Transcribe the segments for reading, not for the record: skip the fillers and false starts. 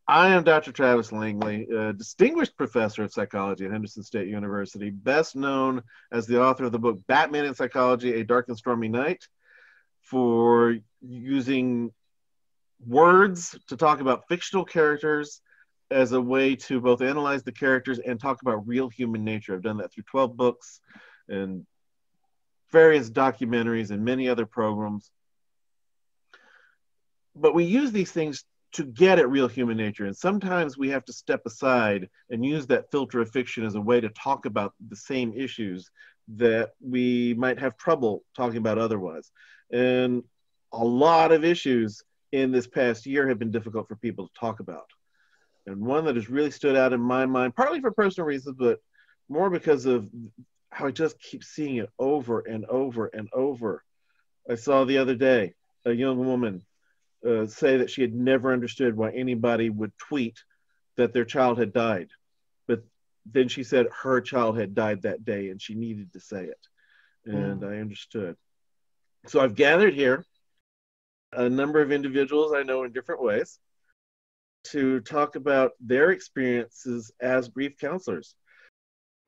I am Dr. Travis Langley, a distinguished professor of psychology at Henderson State University, best known as the author of the book Batman in Psychology, A Dark and Stormy Night, for using words to talk about fictional characters as a way to both analyze the characters and talk about real human nature. I've done that through 12 books and various documentaries and many other programs. But we use these things to get at real human nature. And sometimes we have to step aside and use that filter of fiction as a way to talk about the same issues that we might have trouble talking about otherwise. And a lot of issues in this past year have been difficult for people to talk about. And one that has really stood out in my mind, partly for personal reasons, but more because of how I just keep seeing it over and over and over. I saw the other day a young woman say that she had never understood why anybody would tweet that their child had died. But then she said her child had died that day and she needed to say it. And I understood. So I've gathered here a number of individuals I know in different ways to talk about their experiences as grief counselors.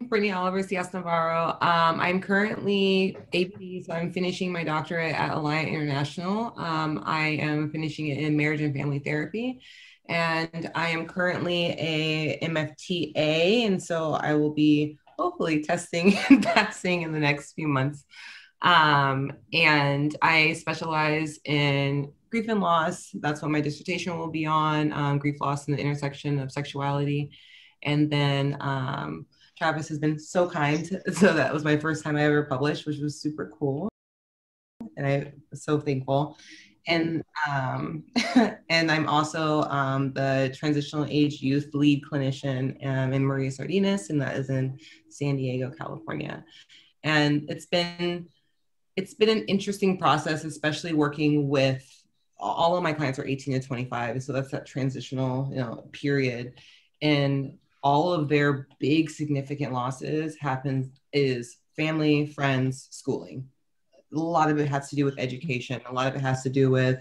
Brittani Oliver, Sillas-Navarro. I'm currently AP, so I'm finishing my doctorate at Alliant International. I am finishing it in marriage and family therapy, and I am currently a MFTA, and so I will be hopefully testing and passing in the next few months. And I specialize in grief and loss. That's what my dissertation will be on, grief, loss, and the intersection of sexuality. And then Travis has been so kind. So that was my first time I ever published, which was super cool. And I'm so thankful. And and I'm also the transitional age youth lead clinician in Maria Sardinas, and that is in San Diego, California. And it's been an interesting process, especially working with all of my clients are 18 to 25. So that's that transitional, period. And all of their big significant losses is family, friends, schooling. A lot of it has to do with education. A lot of it has to do with,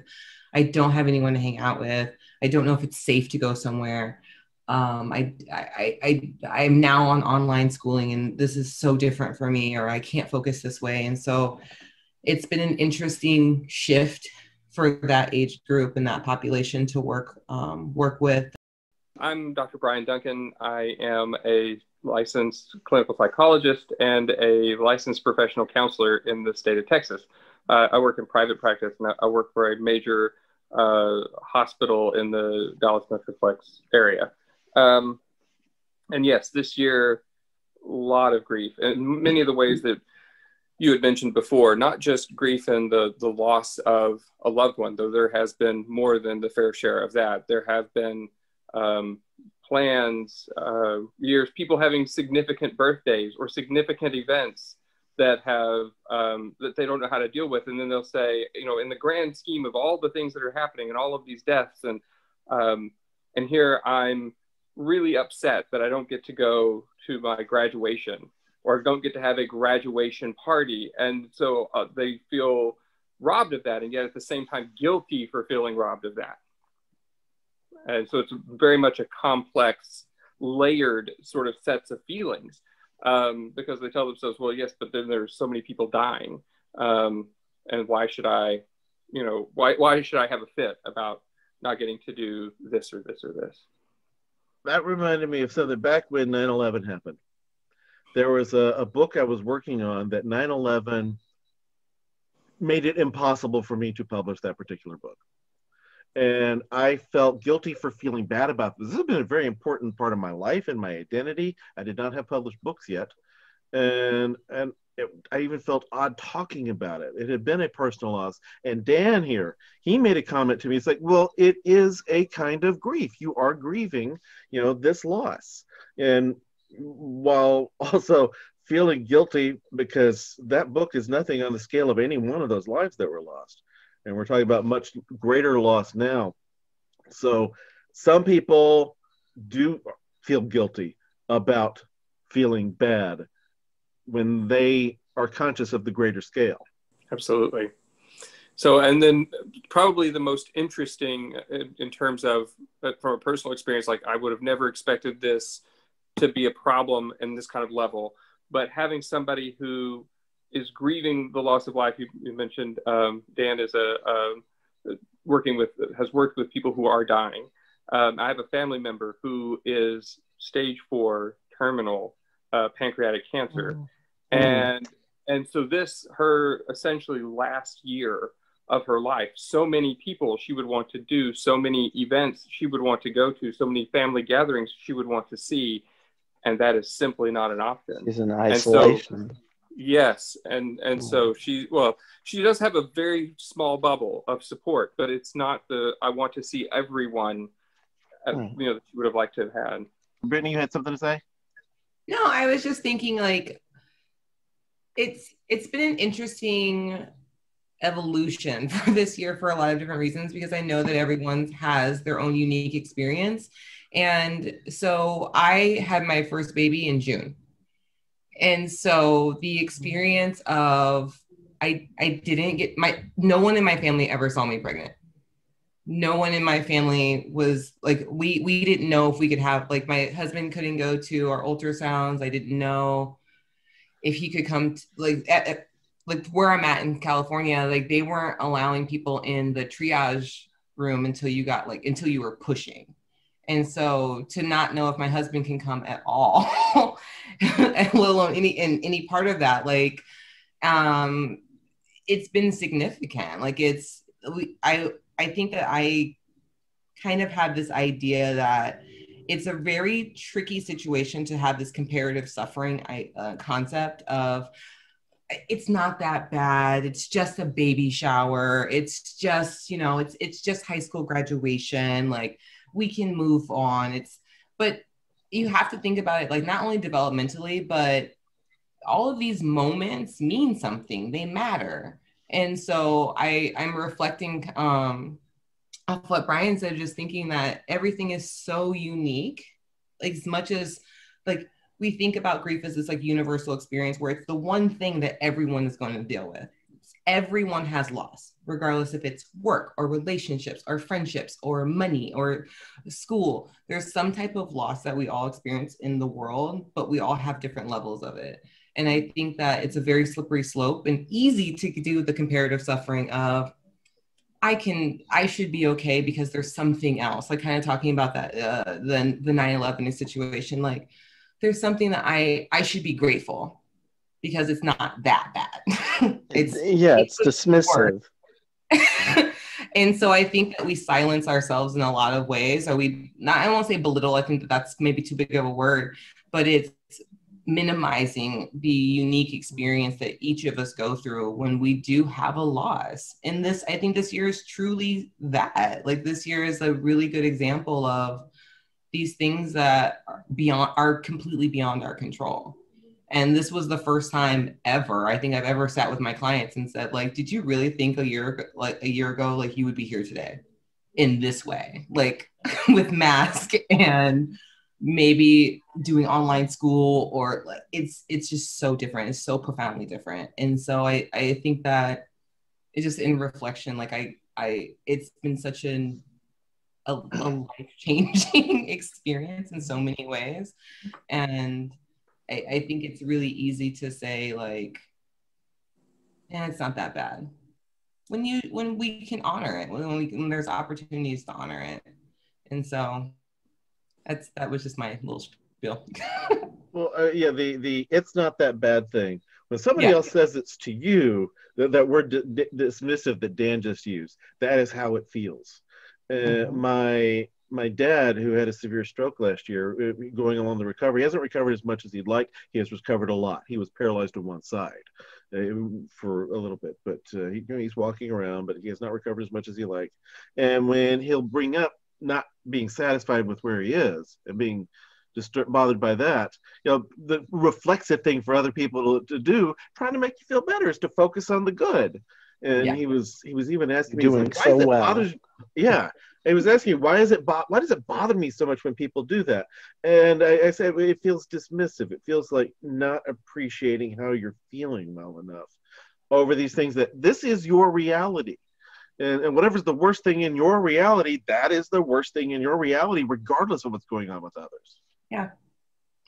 I don't have anyone to hang out with. I don't know if it's safe to go somewhere. I'm now on online schooling and this is so different for me, or I can't focus this way. And so it's been an interesting shift for that age group and that population to work with. I'm Dr. Bryan Duncan. I am a licensed clinical psychologist and a licensed professional counselor in the state of Texas. I work in private practice, and I work for a major hospital in the Dallas Metroplex area. And yes, this year, a lot of grief, and many of the ways that you had mentioned before, not just grief and the loss of a loved one, though there has been more than the fair share of that. There have been plans, years, people having significant birthdays or significant events that have that they don't know how to deal with, and then they'll say, in the grand scheme of all the things that are happening and all of these deaths, and here I'm really upset that I don't get to go to my graduation or don't get to have a graduation party, and so they feel robbed of that, and yet at the same time guilty for feeling robbed of that. And so it's very much a complex, layered sort of sets of feelings, because they tell themselves, well, yes, but then there's so many people dying. And why should I, why should I have a fit about not getting to do this or this or this? That reminded me of something back when 9/11 happened. There was a book I was working on that 9/11 made it impossible for me to publish that particular book. And I felt guilty for feeling bad about this. This has been a very important part of my life and my identity. I did not have published books yet. I even felt odd talking about it. It had been a personal loss. And Dan here, he made a comment to me. It's like, well, it is a kind of grief. You are grieving, this loss. And while also feeling guilty because that book is nothing on the scale of any one of those lives that were lost. And we're talking about much greater loss now. So some people do feel guilty about feeling bad when they are conscious of the greater scale. Absolutely. So, and then probably the most interesting in terms of from a personal experience, like I would have never expected this to be a problem in this kind of level. But having somebody who is grieving the loss of life, you mentioned Dan is has worked with people who are dying. I have a family member who is stage 4 terminal pancreatic cancer. And so this, her essentially last year of her life, so many people she would want to do, so many events she would want to go to, so many family gatherings she would want to see. And that is simply not an option. She's in isolation. Yes. And so she does have a very small bubble of support, but it's not I want to see everyone, that she would have liked to have had. Brittani, you had something to say? No, I was just thinking like, it's been an interesting evolution for this year for a lot of different reasons, because I know that everyone has their own unique experience. And so I had my first baby in June. And so the experience of, I didn't get no one in my family ever saw me pregnant. No one in my family was like, we didn't know if we could have, like my husband couldn't go to our ultrasounds. I didn't know if he could come like where I'm at in California, like they weren't allowing people in the triage room until you were pushing. And so to not know if my husband can come at all, let alone any part of that, like, it's been significant. Like I think that I kind of have this idea that it's a very tricky situation to have this comparative suffering concept of, it's not that bad. It's just a baby shower. It's just, it's just high school graduation. Like we can move on. But you have to think about it, like not only developmentally, but all of these moments mean something. They matter. And so I'm reflecting off what Bryan said, just thinking that everything is so unique, like as much as like we think about grief as this like universal experience where it's the one thing that everyone is going to deal with. Everyone has loss, regardless if it's work or relationships or friendships or money or school. There's some type of loss that we all experience in the world, but we all have different levels of it. And I think that it's a very slippery slope and easy to do the comparative suffering of, I should be okay because there's something else, like kind of talking about that, the 9/11 situation. Like there's something that I should be grateful because it's not that bad. it's dismissive. And so I think that we silence ourselves in a lot of ways. I won't say belittle. I think that that's maybe too big of a word, but it's minimizing the unique experience that each of us go through when we do have a loss. And I think this year is truly that. Like this year is a really good example of these things that are completely beyond our control. And this was the first time ever, I think I've ever sat with my clients and said, like, did you really think a year ago, like you would be here today in this way, like with mask and maybe doing online school, or like it's just so different. It's so profoundly different. And so I think that it's just in reflection, like it's been such a life-changing experience in so many ways. And I think it's really easy to say like, it's not that bad when we can honor it, when there's opportunities to honor it. And so that was just my little spiel. Well, the it's not that bad thing. When somebody else says it's to you, that word dismissive that Dan just used, that is how it feels. My dad, who had a severe stroke last year, going along the recovery, hasn't recovered as much as he'd like. He has recovered a lot. He was paralyzed on one side for a little bit, but he's walking around, but he has not recovered as much as he liked. And when he'll bring up not being satisfied with where he is and being bothered by that, the reflexive thing for other people to do, trying to make you feel better, is to focus on the good. And he was even asking me, doing so well. He was asking, why does it bother me so much when people do that? And I said, it feels dismissive. It feels like not appreciating how you're feeling well enough over these things, that this is your reality. And whatever's the worst thing in your reality, that is the worst thing in your reality, regardless of what's going on with others. Yeah.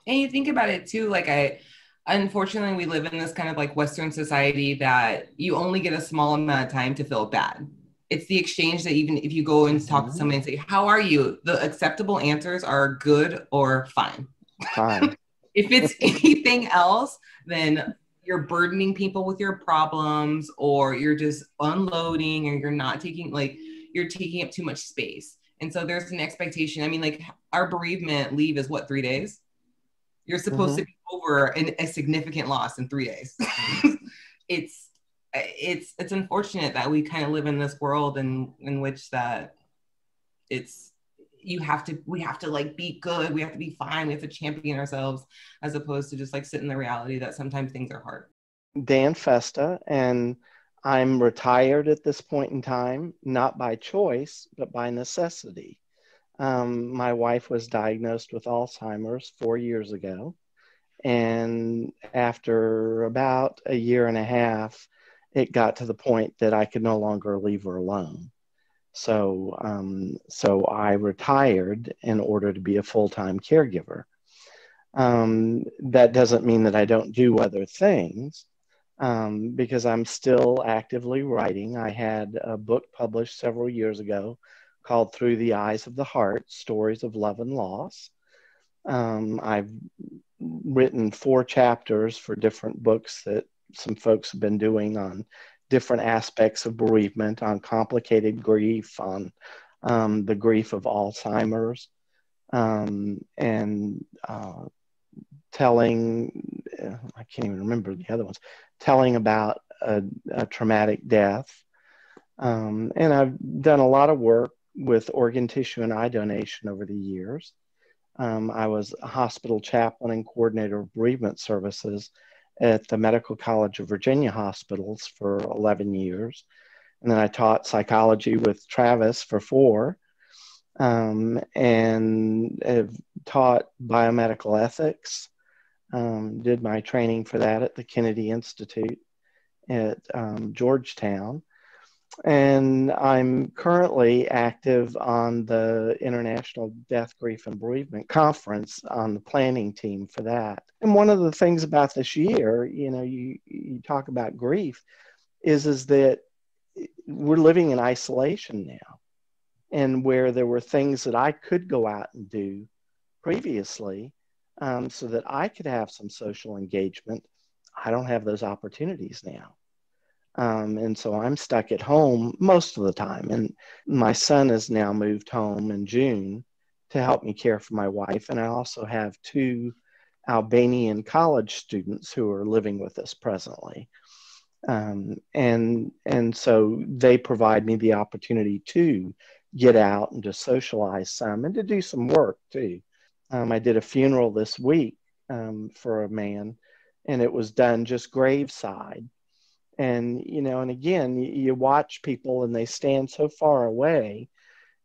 And you think about it too, like unfortunately, we live in this kind of like Western society that you only get a small amount of time to feel bad. It's the exchange that even if you go and talk to somebody and say, how are you? The acceptable answers are good or fine. Fine. If it's anything else, then you're burdening people with your problems, or you're just unloading, or you're not taking, like, you're taking up too much space. And so there's an expectation. I mean, like, our bereavement leave is what, 3 days? You're supposed to be over a significant loss in 3 days. It's unfortunate that we kind of live in this world in which that we have to like be good, we have to be fine, we have to champion ourselves, as opposed to just like sit in the reality that sometimes things are hard. Dan Festa, and I'm retired at this point in time, not by choice, but by necessity. My wife was diagnosed with Alzheimer's 4 years ago. And after about a year and a half, it got to the point that I could no longer leave her alone. So I retired in order to be a full-time caregiver. That doesn't mean that I don't do other things, because I'm still actively writing. I had a book published several years ago called Through the Eyes of the Heart, Stories of Love and Loss. I've written 4 chapters for different books that some folks have been doing on different aspects of bereavement, on complicated grief, on the grief of Alzheimer's, and telling, I can't even remember the other ones, telling about a traumatic death. And I've done a lot of work with organ tissue and eye donation over the years. I was a hospital chaplain and coordinator of bereavement services at the Medical College of Virginia hospitals for 11 years. And then I taught psychology with Travis for 4, and have taught biomedical ethics, did my training for that at the Kennedy Institute at Georgetown. And I'm currently active on the International Death, Grief, and Bereavement Conference on the planning team for that. And one of the things about this year, you know, you talk about grief, is that we're living in isolation now. And where there were things that I could go out and do previously, so that I could have some social engagement, I don't have those opportunities now. And so I'm stuck at home most of the time. And my son has now moved home in June to help me care for my wife. And I also have 2 Albanian college students who are living with us presently. And so they provide me the opportunity to get out and to socialize some and to do some work too. I did a funeral this week for a man, and it was done just graveside. And, you know, and again, you watch people and they stand so far away.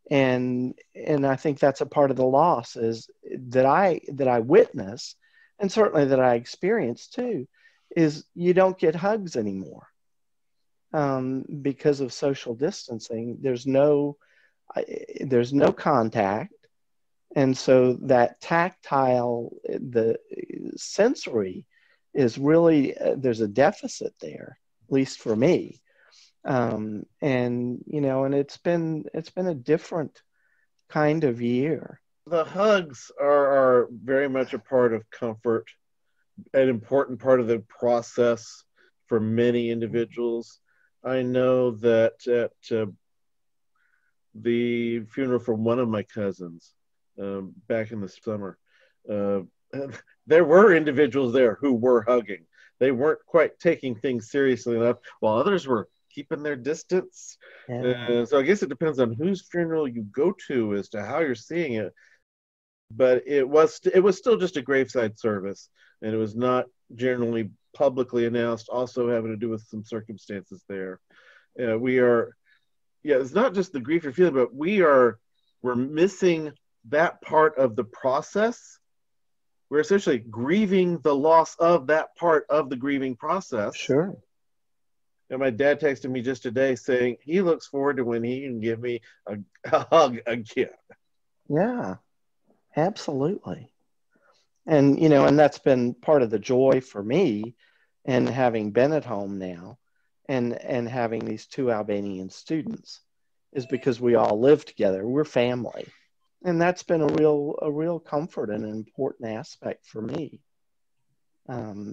And I think that's a part of the loss is that I witness, and certainly that I experience too, is you don't get hugs anymore because of social distancing. There's no contact. And so that tactile, the sensory is really, there's a deficit there, at least for me. And, you know, and it's been a different kind of year. The hugs are very much a part of comfort, an important part of the process for many individuals. I know that at the funeral for one of my cousins back in the summer, there were individuals there who were hugging. They weren't quite taking things seriously enough, while others were keeping their distance. Yeah. So I guess it depends on whose funeral you go to as to how you're seeing it. But it was still just a graveside service, and it was not generally publicly announced, also having to do with some circumstances there. It's not just the grief you're feeling, but we're missing that part of the process. We're essentially grieving the loss of that part of the grieving process. Sure. And my dad texted me just today saying he looks forward to when he can give me a hug again. Yeah, absolutely. And, you know, and that's been part of the joy for me, and having been at home now and having these two Albanian students, is because we all live together. We're family. And that's been a real comfort and an important aspect for me,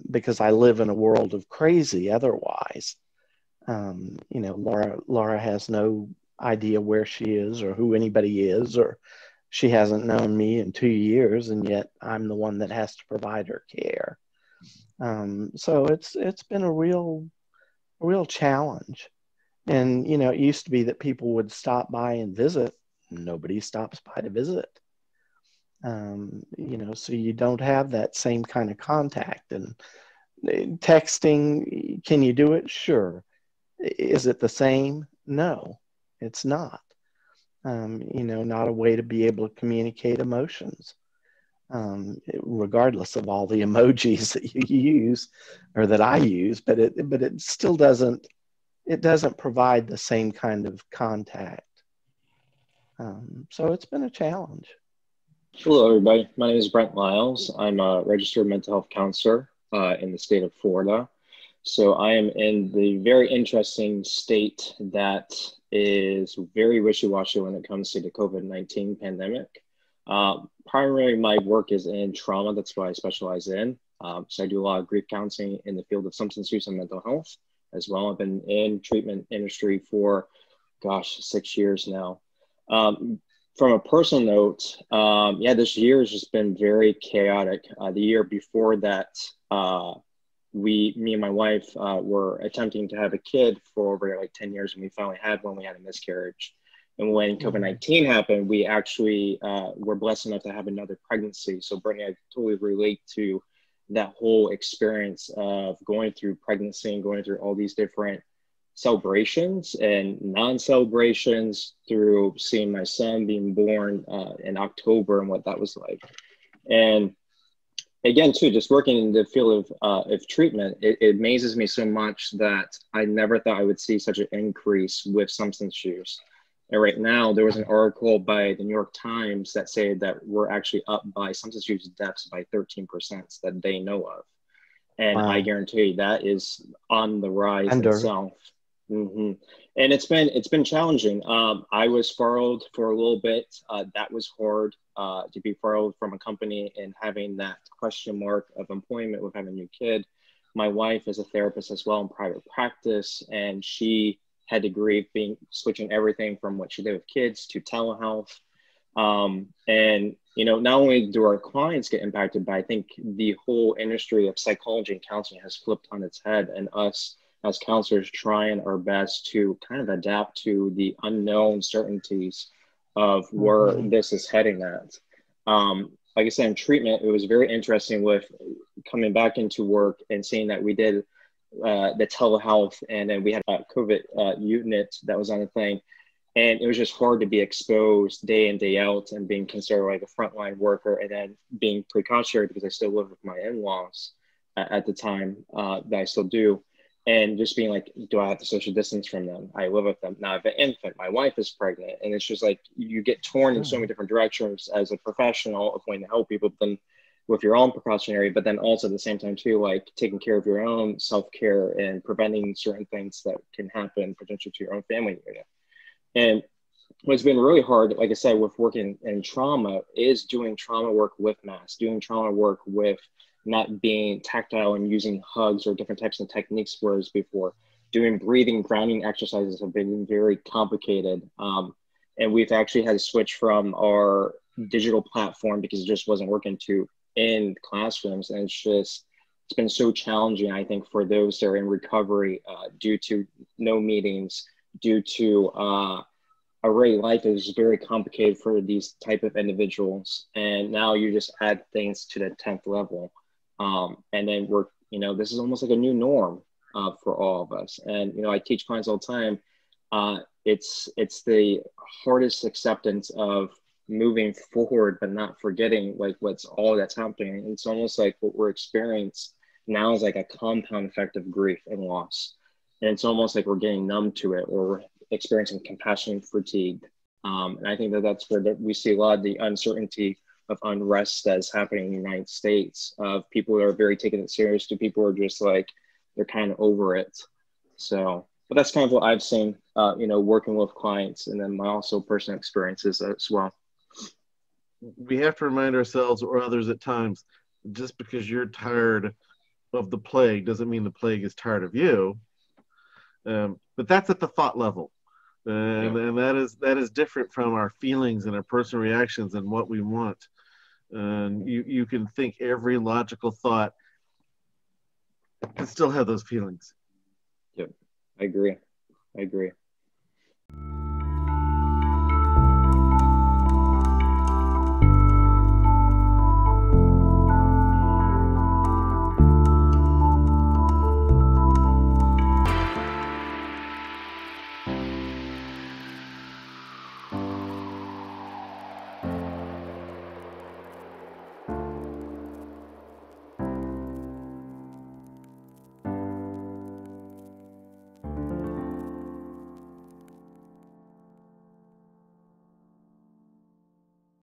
because I live in a world of crazy otherwise. You know, Laura has no idea where she is or who anybody is, or she hasn't known me in 2 years, and yet I'm the one that has to provide her care. So it's been a real challenge. And, you know, it used to be that people would stop by and visit. Nobody stops by to visit. You know, so you don't have that same kind of contact. And texting, can you do it? Sure. Is it the same? No, it's not. You know, not a way to be able to communicate emotions, regardless of all the emojis that you use or that I use, but it still doesn't provide the same kind of contact. So it's been a challenge. Hello, everybody. My name is Brent Lyles. I'm a registered mental health counselor in the state of Florida. So I am in the very interesting state that is very wishy-washy when it comes to the COVID-19 pandemic. Primarily, my work is in trauma. That's what I specialize in. So I do a lot of grief counseling in the field of substance use and mental health as well. I've been in treatment industry for, 6 years now. From a personal note, this year has just been very chaotic. The year before that, me and my wife were attempting to have a kid for over like 10 years, and we finally had one. We had a miscarriage. And when COVID-19 happened, we actually were blessed enough to have another pregnancy. So Brittani, I totally relate to that whole experience of going through pregnancy and going through all these different celebrations and non-celebrations, through seeing my son being born in October and what that was like. And again, too, just working in the field of treatment, it amazes me so much that I never thought I would see such an increase with substance use. And right now, there was an article by the New York Times that said that we're actually up by substance use deaths by 13% that they know of. And wow. I guarantee you that is on the rise itself. Mm-hmm. And it's been challenging. I was furloughed for a little bit. That was hard to be furloughed from a company and having that question mark of employment with having a new kid. My wife is a therapist as well in private practice, and she had to grieve switching everything from what she did with kids to telehealth. And, you know, not only do our clients get impacted, but I think the whole industry of psychology and counseling has flipped on its head, and us as counselors trying our best to kind of adapt to the unknown certainties of where this is heading at. Like I said, in treatment, it was very interesting with coming back into work and seeing that we did the telehealth, and then we had a COVID unit that was on the thing. And it was just hard to be exposed day in, day out, and being considered like a frontline worker, and then being precautionary because I still live with my in-laws at the time that I still do. And just being like, do I have to social distance from them? I live with them. Now I have an infant. My wife is pregnant. And it's just like, you get torn in so many different directions as a professional of wanting to help people, but then with your own precautionary, but then also at the same time too, like taking care of your own self-care and preventing certain things that can happen potentially to your own family unit. And what's been really hard, like I said, with working in trauma is doing trauma work with masks, doing trauma work with not being tactile and using hugs or different types of techniques, whereas before doing breathing, grounding exercises have been very complicated. And we've actually had to switch from our digital platform because it just wasn't working to in classrooms. And it's been so challenging, I think, for those that are in recovery due to no meetings, due to already life is very complicated for these type of individuals. And now you just add things to the 10th level. And then this is almost like a new norm for all of us. And, you know, I teach clients all the time. It's the hardest acceptance of moving forward, but not forgetting like what's all that's happening. It's almost like what we're experiencing now is like a compound effect of grief and loss. and it's almost like we're getting numb to it, or we're experiencing compassion fatigue. And I think that that's where we see a lot of the uncertainty of unrest that is happening in the United States, of people who are very taking it serious to people who are just like, they're kind of over it. So, but that's kind of what I've seen, you know, working with clients, and then my also personal experiences as well. We have to remind ourselves or others at times, just because you're tired of the plague doesn't mean the plague is tired of you. But that's at the thought level. And that is different from our feelings and our personal reactions and what we want. And you can think every logical thought and still have those feelings. Yep, I agree.